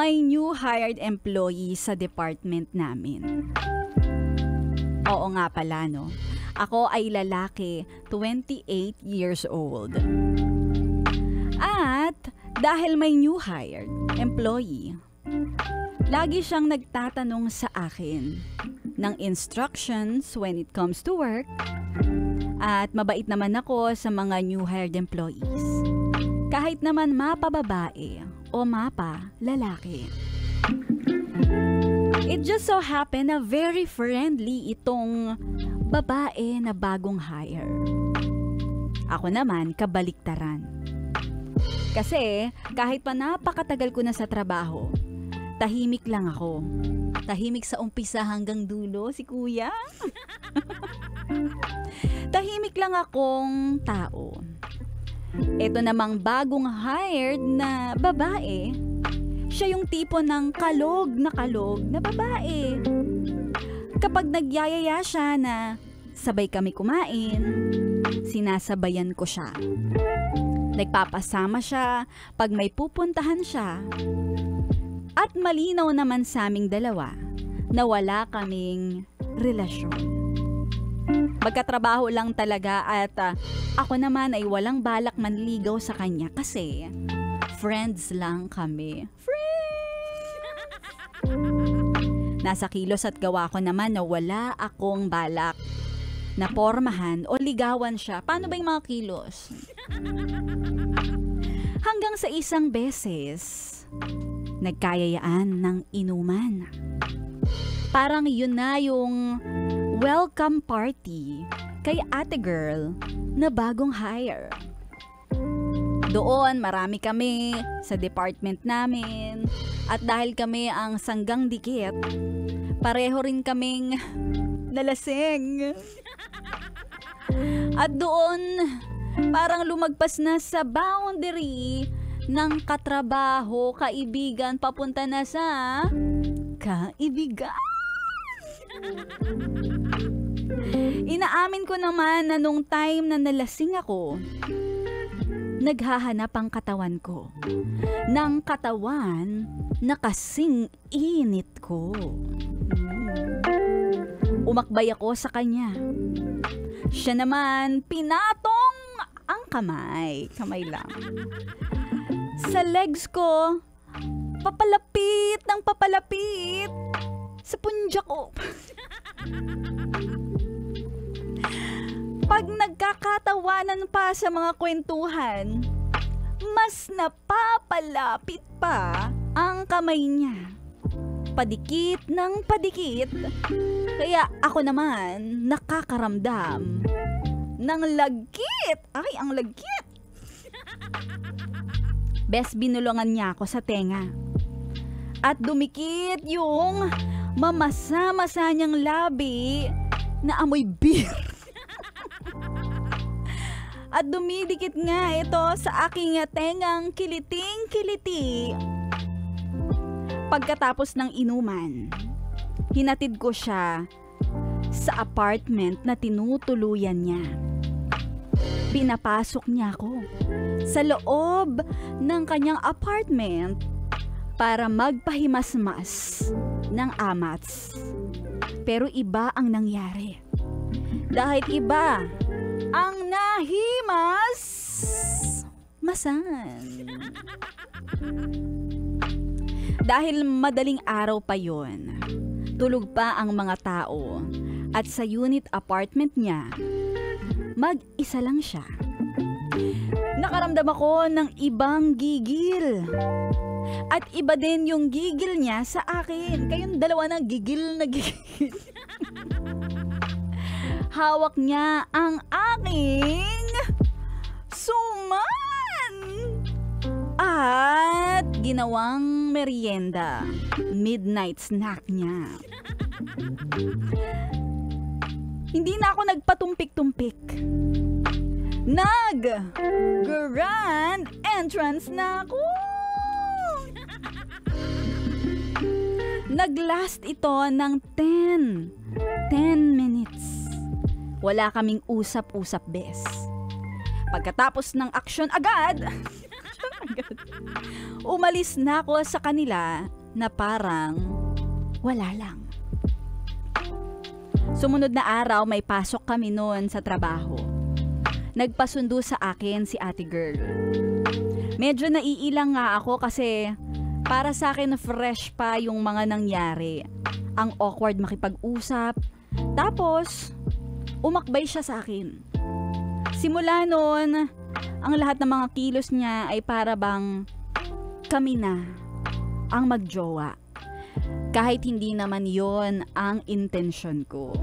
may new hired employee sa department namin. Oo nga pala, no? Ako ay lalaki, 28 years old. At dahil may new hired employee, lagi siyang nagtatanong sa akin ng instructions when it comes to work. At mabait naman ako sa mga new hired employees. Kahit naman mapa babae o mapa lalaki. It just so happened na very friendly itong babae na bagong hire. Ako naman kabaliktaran. Kasi kahit pa napakatagal ko na sa trabaho, tahimik lang ako. Tahimik sa umpisa hanggang dulo si kuya. Tahimik lang akong tao. Ito namang bagong hired na babae, siya yung tipo ng kalog na babae. Kapag nagyayaya siya na sabay kami kumain, sinasabayan ko siya. Nagpapasama siya pag may pupuntahan siya. At malinaw naman sa aming dalawa na wala kaming relasyon. Magkatrabaho lang talaga at ako naman ay walang balak manligaw sa kanya kasi friends lang kami. Nasa kilos at gawa ko naman na wala akong balak na pormahan o ligawan siya. Paano ba yung mga kilos? Hanggang sa isang beses, nagkayayaan ng inuman. Parang yun na yung welcome party kay ate girl na bagong hire. Doon marami kami sa department namin at dahil kami ang sanggang dikit, pareho rin kaming nalasing. At doon parang lumagpas na sa boundary ng katrabaho, kaibigan, papunta na sa kaibigan. Inaamin ko naman na nung time na nalasing ako, naghahanap ang katawan ko ng katawan na kasing init ko. Umakbay ako sa kanya. Siya naman pinatong ang kamay lang. Sa legs ko, papalapit sa punja ko. Pag nagkakatawanan pa sa mga kwentuhan, mas napapalapit pa ang kamay niya. Padikit ng padikit. Kaya ako naman nakakaramdam ng lagkit. Ay, ang lagkit. Bes, binulungan niya ako sa tenga. At dumikit yung mamasa-masa niyang labi na amoy beer. At dumidikit nga ito sa aking tengang kiliting-kiliti. Pagkatapos ng inuman, hinatid ko siya sa apartment na tinutuluyan niya. Pinapasok niya ako sa loob ng kanyang apartment para magpahimasmas ng amats. Pero iba ang nangyari. Dahil iba ang nahimas masan. Dahil madaling araw pa yon, tulog pa ang mga tao at sa unit apartment niya, mag-isa lang siya. Nakaramdam ako ng ibang gigil. At iba din yung gigil niya sa akin. Kayong dalawa na gigil na gigil. Hawak niya ang aking suman. At ginawang merienda. Midnight snack niya. Hindi na ako nagpatumpik-tumpik. Nag-grand entrance na ako. Naglast ito ng 10 minutes. Wala kaming usap-usap, bes. Pagkatapos ng aksyon agad, Umalis na ako sa kanila na parang wala lang. Sumunod na araw, may pasok kami noon sa trabaho. Nagpasundo sa akin si ate girl. Medyo naiilang nga ako kasi para sa akin fresh pa yung mga nangyari. Ang awkward makipag-usap. Tapos, umakbay siya sa akin. Simula noon, ang lahat ng mga kilos niya ay para bang kami na ang magjowa. Kahit hindi naman yon ang intensyon ko.